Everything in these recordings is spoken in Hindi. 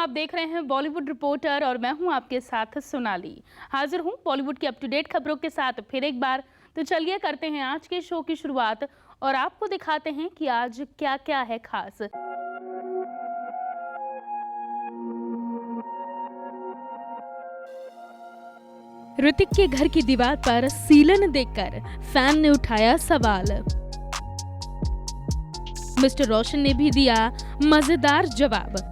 आप देख रहे हैं बॉलीवुड रिपोर्टर और मैं हूं आपके साथ सोनाली। हाजिर हूं बॉलीवुड की अप टू डेट खबरों के साथ फिर एक बार। तो चलिए करते हैं आज के शो की शुरुआत और आपको दिखाते हैं कि आज क्या क्या है खास। ऋतिक के घर की दीवार पर सीलन देखकर फैन ने उठाया सवाल। मिस्टर रोशन ने भी दिया मजेदार जवाब।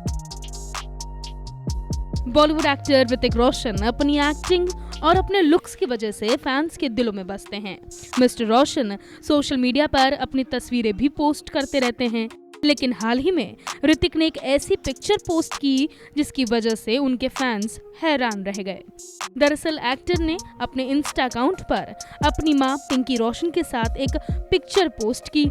बॉलीवुड एक्टर ऋतिक रोशन अपनी एक्टिंग और अपने लुक्स की वजह से फैंस के दिलों में बसते हैं। मिस्टर रोशन सोशल मीडिया पर अपनी तस्वीरें भी पोस्ट करते रहते हैं, लेकिन हाल ही में ऋतिक ने एक ऐसी पिक्चर पोस्ट की जिसकी वजह से उनके फैंस हैरान रह गए। दरअसल एक्टर ने अपने इंस्टा अकाउंट पर अपनी मां पिंकी रोशन के साथ एक पिक्चर पोस्ट की।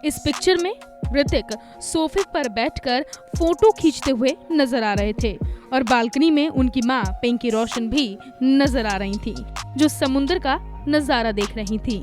इस पिक्चर में ऋतिक सोफे पर बैठकर फोटो खींचते हुए नजर आ रहे थे और बालकनी में उनकी मां पिंकी रोशन भी नजर आ रही थी, जो समुद्र का नजारा देख रही थी।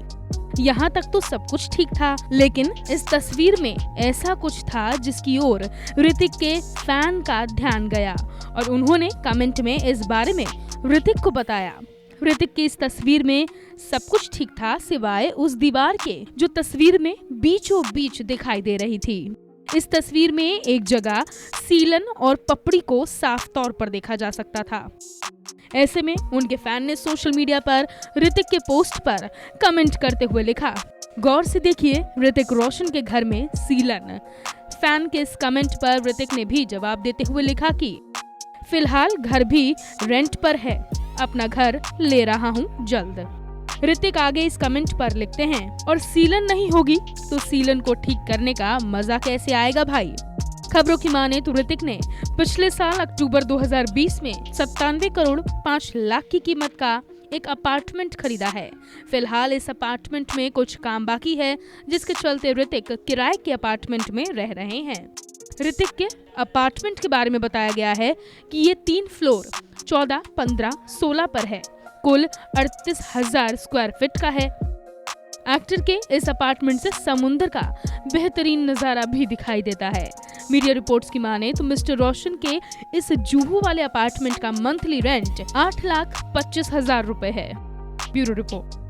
यहाँ तक तो सब कुछ ठीक था, लेकिन इस तस्वीर में ऐसा कुछ था जिसकी ओर ऋतिक के फैन का ध्यान गया और उन्होंने कमेंट में इस बारे में ऋतिक को बताया। ऋतिक की इस तस्वीर में सब कुछ ठीक था सिवाय उस दीवार के जो तस्वीर में बीचों बीच दिखाई दे रही थी। इस तस्वीर में एक जगह सीलन और पपड़ी को साफ तौर पर देखा जा सकता था। ऐसे में उनके फैन ने सोशल मीडिया पर ऋतिक के पोस्ट पर कमेंट करते हुए लिखा, गौर से देखिए ऋतिक रोशन के घर में सीलन। फैन के इस कमेंट पर ऋतिक ने भी जवाब देते हुए लिखा कि फिलहाल घर भी रेंट पर है, अपना घर ले रहा हूँ जल्द। ऋतिक आगे इस कमेंट पर लिखते हैं, और सीलन नहीं होगी तो सीलन को ठीक करने का मजा कैसे आएगा भाई। खबरों की माने तो ऋतिक ने पिछले साल अक्टूबर 2020 में 97 करोड़ 5 लाख की कीमत का एक अपार्टमेंट खरीदा है। फिलहाल इस अपार्टमेंट में कुछ काम बाकी है, जिसके चलते ऋतिक किराए के अपार्टमेंट में रह रहे हैं। ऋतिक के अपार्टमेंट के बारे में बताया गया है कि ये 3 फ्लोर 14, 15, 16 पर है। कुल 38,000 स्क्वायर फीट का है। एक्टर के इस अपार्टमेंट से समुद्र का बेहतरीन नजारा भी दिखाई देता है। मीडिया रिपोर्ट्स की माने तो मिस्टर रोशन के इस जूहू वाले अपार्टमेंट का मंथली रेंट 8,25,000 रुपए है। Bureau report.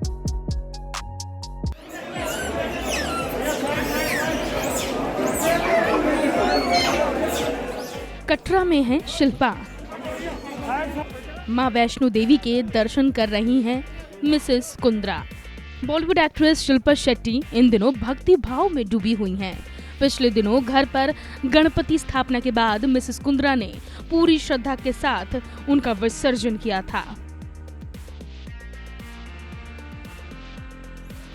कटरा में है शिल्पा। मां वैष्णो देवी के दर्शन कर रही हैं मिसेस कुंद्रा। बॉलीवुड एक्ट्रेस शिल्पा शेट्टी इन दिनों भक्ति भाव में डूबी हुई हैं। पिछले दिनों घर पर गणपति स्थापना के बाद मिसेस कुंद्रा ने पूरी श्रद्धा के साथ उनका विसर्जन किया था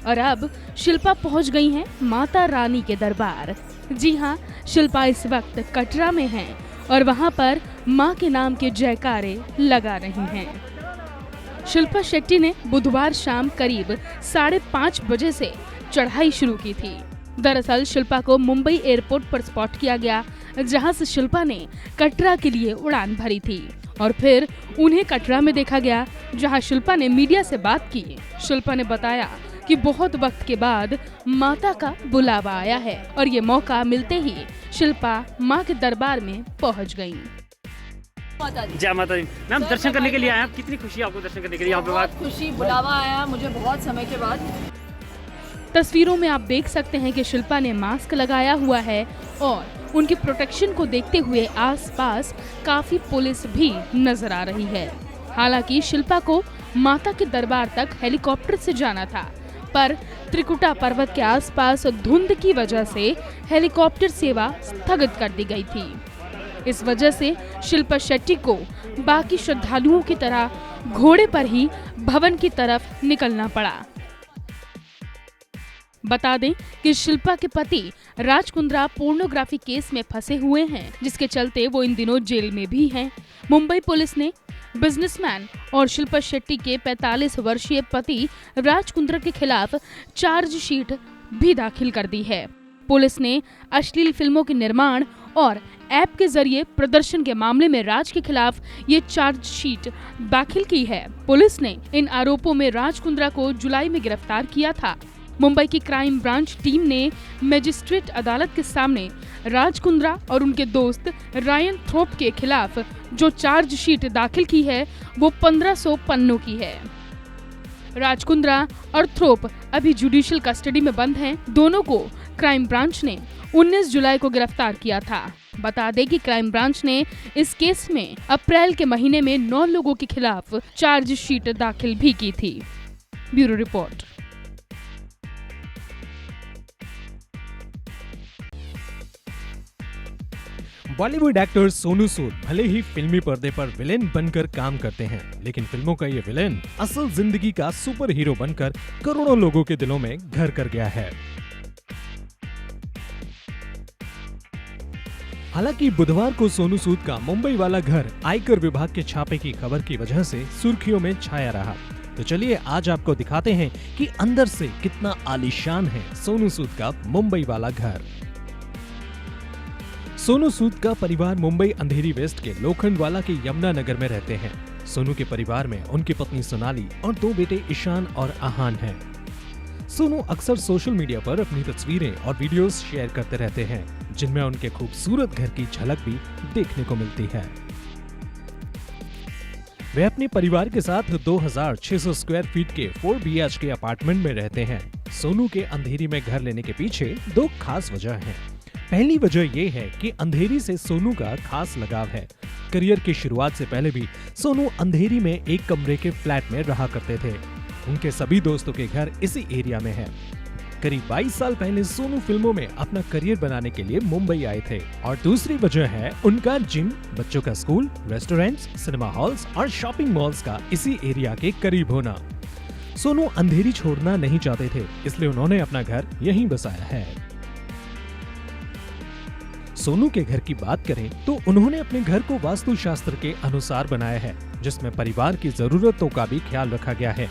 और अब शिल्पा पहुंच गई हैं माता रानी के दरबार। जी हां, शिल्पा इस वक्त कटरा में हैं और वहां पर मां के नाम के जयकारे लगा रही हैं। शिल्पा शेट्टी ने बुधवार शाम करीब 5:30 बजे से चढ़ाई शुरू की थी। दरअसल शिल्पा को मुंबई एयरपोर्ट पर स्पॉट किया गया, जहां से शिल्पा ने कटरा के लिए उड़ान भरी थी और फिर उन्हें कटरा में देखा गया, जहां शिल्पा ने मीडिया से बात की। शिल्पा ने बताया कि बहुत वक्त के बाद माता का बुलावा आया है और ये मौका मिलते ही शिल्पा मां के दरबार में पहुंच गईं। जय माता दी। मैम दर्शन करने के लिए आए, कितनी खुशी आपको दर्शन करने के लिए यहाँ पे? बहुत खुशी, बुलावा आया मुझे बहुत समय के बाद। तस्वीरों में आप देख सकते हैं कि शिल्पा ने मास्क लगाया हुआ है और उनकी प्रोटेक्शन को देखते हुए आसपास काफी पुलिस भी नजर आ रही है। हालांकि शिल्पा को माता के दरबार तक हेलीकॉप्टर से जाना था, पर त्रिकुटा पर्वत के आसपास धुंध की वजह से हेलीकॉप्टर सेवा स्थगित कर दी गई थी। इस वजह से शिल्पा शेट्टी को बाकी श्रद्धालुओं की तरह घोड़े पर ही भवन की तरफ निकलना पड़ा। बता दें कि शिल्पा के पति राज कुंद्रा पोर्नोग्राफी केस में फंसे हुए हैं, जिसके चलते वो इन दिनों जेल में भी हैं। मुंबई पुलिस ने बिजनेसमैन और शिल्पा शेट्टी के 45 वर्षीय पति राज कुंद्रा के खिलाफ चार्जशीट भी दाखिल कर दी है। पुलिस ने अश्लील फिल्मों के निर्माण और ऐप के जरिए प्रदर्शन के मामले में राज के खिलाफ ये चार्जशीट दाखिल की है। पुलिस ने इन आरोपों में राज कुंद्रा को जुलाई में गिरफ्तार किया था मुंबई की क्राइम ब्रांच टीम ने मजिस्ट्रेट अदालत के सामने राज कुंद्रा और उनके दोस्त रायन थ्रोप के खिलाफ जो चार्जशीट दाखिल की है वो 1500 पन्नों की है। राज कुंद्रा और थ्रोप अभी जुडिशियल कस्टडी में बंद हैं। दोनों को क्राइम ब्रांच ने 19 जुलाई को गिरफ्तार किया था। बता दें कि क्राइम ब्रांच ने इस केस में अप्रैल के महीने में 9 लोगों के खिलाफ चार्जशीट दाखिल भी की थी। Bureau report. Bollywood actor Sonu Sood भले ही फिल्मी पर्दे पर विलेन बनकर काम करते हैं, लेकिन फिल्मों का ये विलेन असल जिंदगी का सुपर हीरो बनकर करोड़ों लोगों के दिलों में घर कर गया है। हालांकि बुधवार को सोनू सूद का मुंबई वाला घर आयकर विभाग के छापे की खबर की वजह से सुर्खियों में छाया रहा। तो चलिए आज आपको दिखाते हैं कि अंदर से कितना आलीशान है सोनू सूद का मुंबई वाला घर। सोनू सूद का परिवार मुंबई अंधेरी वेस्ट के लोखंडवाला के यमुना नगर में रहते हैं। सोनू के परिवार में उनकी पत्नी सोनाली और 2 बेटे ईशान और आहान हैं। सोनू अक्सर सोशल मीडिया पर अपनी तस्वीरें और वीडियोस शेयर करते रहते हैं, जिनमें उनके खूबसूरत घर की झलक भी देखने को मिलती है। वे अपने परिवार के साथ 2600 स्क्वायर फीट के 4 BHK अपार्टमेंट में रहते हैं। सोनू के अंधेरी में घर लेने के पीछे 2 खास वजह हैं। पहली वजह ये है कि अंधेरी से सोनू का खास लगाव है। करियर की शुरुआत से पहले भी सोनू अंधेरी में एक कमरे के फ्लैट में रहा करते थे। उनके सभी दोस्तों के घर इसी एरिया में है। करीब 22 साल पहले सोनू फिल्मों में अपना करियर बनाने के लिए मुंबई आए थे। और दूसरी वजह है उनका जिम, बच्चों का स्कूल, रेस्टोरेंट्स, सिनेमा हॉल्स और शॉपिंग मॉल्स का इसी एरिया के करीब होना। सोनू अंधेरी छोड़ना नहीं चाहते थे, इसलिए उन्होंने अपना घर यहीं बसाया है। सोनू के घर की बात करें तो उन्होंने अपने घर को वास्तुशास्त्र के अनुसार बनाया है, जिसमें परिवार की जरूरतों का भी ख्याल रखा गया है।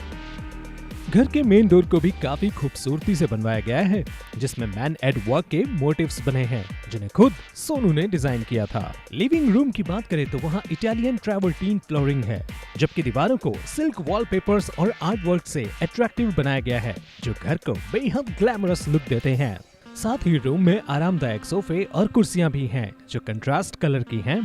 घर के मेन डोर को भी काफी खूबसूरती से बनवाया गया है, जिसमें मैन एट वर्क के मोटिव्स बने हैं, जिन्हें खुद सोनू ने डिजाइन किया था। लिविंग रूम की बात करें तो वहाँ इटालियन ट्रैवर्टीन फ्लोरिंग है, जबकि दीवारों को सिल्क वॉलपेपर्स और आर्ट वर्क से अट्रैक्टिव बनाया गया है, जो घर को बेहद ग्लैमरस लुक देते हैं। साथ ही रूम में आरामदायक सोफे और कुर्सियां भी हैं, जो कंट्रास्ट कलर की हैं।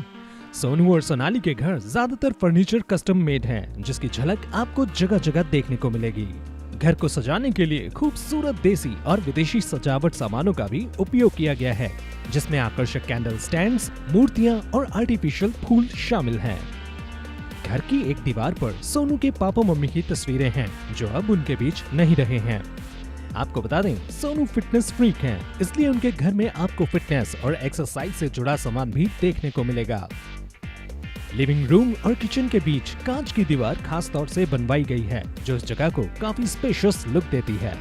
सोनू और सोनाली के घर ज्यादातर फर्नीचर कस्टम मेड हैं, जिसकी झलक आपको जगह जगह देखने को मिलेगी। घर को सजाने के लिए खूबसूरत देसी और विदेशी सजावट सामानों का भी उपयोग किया गया है, जिसमें आकर्षक कैंडल स्टैंड्स, मूर्तियां और आर्टिफिशियल फूल शामिल हैं। घर की एक दीवार पर सोनू के पापा मम्मी की तस्वीरें हैं, जो अब उनके बीच नहीं रहे हैं। आपको बता दें, सोनू फिटनेस फ्रीक हैं, इसलिए उनके घर में आपको फिटनेस और एक्सरसाइज से जुड़ा सामान भी देखने को मिलेगा। लिविंग रूम और किचन के बीच कांच की दीवार खास तौर से बनवाई गई है, जो इस जगह को काफी स्पेशियस लुक देती है।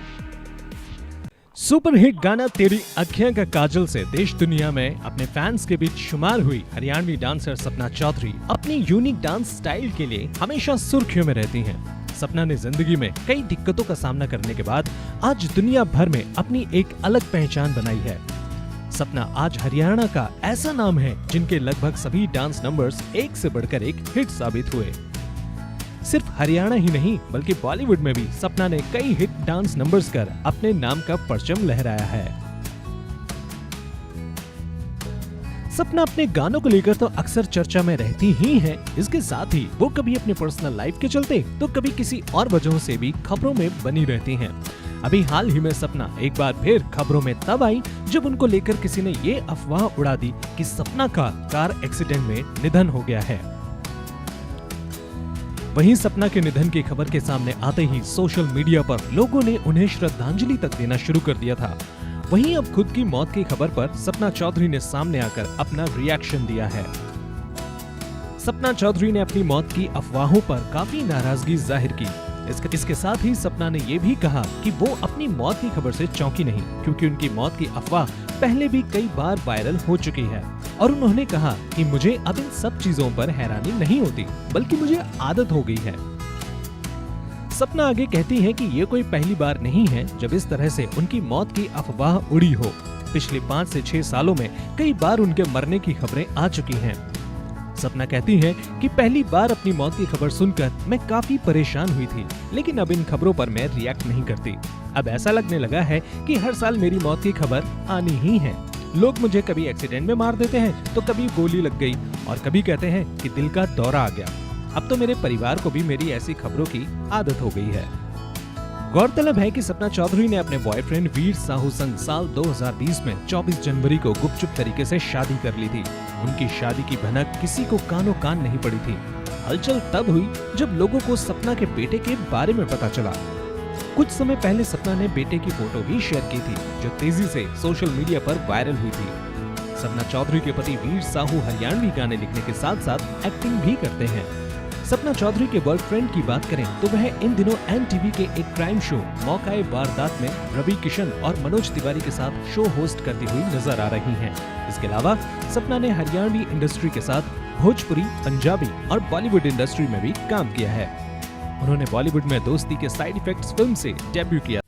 सुपरहिट गाना तेरी अखियां का काजल से देश दुनिया में अपने फैंस के बीच शुमार हुई हरियाणवी डांसर सपना चौधरी अपनी यूनिक डांस स्टाइल के लिए हमेशा सुर्खियों में रहती हैं। सपना ने जिंदगी में कई दिक्कतों का सामना करने के बाद आज दुनिया भर में अपनी एक अलग पहचान बनाई है। सपना आज हरियाणा का ऐसा नाम है जिनके लगभग सभी डांस नंबर्स एक से बढ़कर एक हिट साबित हुए। सिर्फ हरियाणा ही नहीं बल्कि बॉलीवुड में भी सपना ने कई हिट डांस नंबर्स कर अपने नाम का परचम लहराया है। सपना अपने गानों को लेकर तो अक्सर चर्चा में रहती ही हैं। इसके साथ ही वो कभी अपने पर्सनल लाइफ के चलते तो कभी किसी और वजहों से भी खबरों में बनी रहती हैं। अभी हाल ही में सपना एक बार फिर खबरों में तब आई जब उनको लेकर किसी ने ये अफवाह उड़ा दी कि सपना का कार एक्सीडेंट में निधन हो गया है। वहीं सपना के निधन की खबर के सामने आते ही सोशल मीडिया पर लोगों ने उन्हें श्रद्धांजलि तक देना शुरू कर दिया था। वहीं अब खुद की मौत की खबर पर सपना चौधरी ने सामने आकर अपना रिएक्शन दिया है। सपना चौधरी ने अपनी मौत की अफवाहों पर काफी नाराजगी जाहिर की। इसके साथ ही सपना ने ये भी कहा कि वो अपनी मौत की खबर से चौंकी नहीं, क्योंकि उनकी मौत की अफवाह पहले भी कई बार वायरल हो चुकी है। और उन्होंने कहा कि मुझे अब इन सब चीजों पर हैरानी नहीं होती, बल्कि मुझे आदत हो गई है। सपना आगे कहती हैं कि ये कोई पहली बार नहीं है जब इस तरह से उनकी मौत की अफवाह उड़ी हो। पिछले 5 से 6 सालों में कई बार उनके मरने की खबरें आ चुकी हैं। सपना कहती हैं कि पहली बार अपनी मौत की खबर सुनकर मैं काफी परेशान हुई थी, लेकिन अब इन खबरों पर मैं रिएक्ट नहीं करती। अब ऐसा लगने लगा है कि हर साल मेरी मौत की खबर आनी ही है। लोग मुझे कभी एक्सीडेंट में मार देते हैं, तो कभी गोली लग गई और कभी कहते हैं कि दिल का दौरा आ गया। अब तो मेरे परिवार को भी मेरी ऐसी खबरों की आदत हो गई है। गौरतलब है कि सपना चौधरी ने अपने बॉयफ्रेंड वीर साहू संग साल 2020 में 24 जनवरी को गुपचुप तरीके से शादी कर ली थी। उनकी शादी की भनक किसी को कानो कान नहीं पड़ी थी। हलचल तब हुई जब लोगों को सपना के बेटे के बारे में पता चला। कुछ समय पहले सपना ने बेटे की फोटो भी शेयर की थी, जो तेजी से सोशल मीडिया पर वायरल हुई थी। सपना चौधरी के पति वीर साहू हरियाणवी गाने लिखने के साथ साथ एक्टिंग भी करते हैं। सपना चौधरी के बॉयफ्रेंड की बात करें तो वह इन दिनों एनटीवी के एक क्राइम शो मौकाए वारदात में रवि किशन और मनोज तिवारी के साथ शो होस्ट करती हुई नजर आ रही हैं। इसके अलावा सपना ने हरियाणवी इंडस्ट्री के साथ भोजपुरी, पंजाबी और बॉलीवुड इंडस्ट्री में भी काम किया है। उन्होंने बॉलीवुड में दोस्ती के साइड इफेक्ट्स फिल्म से डेब्यू किया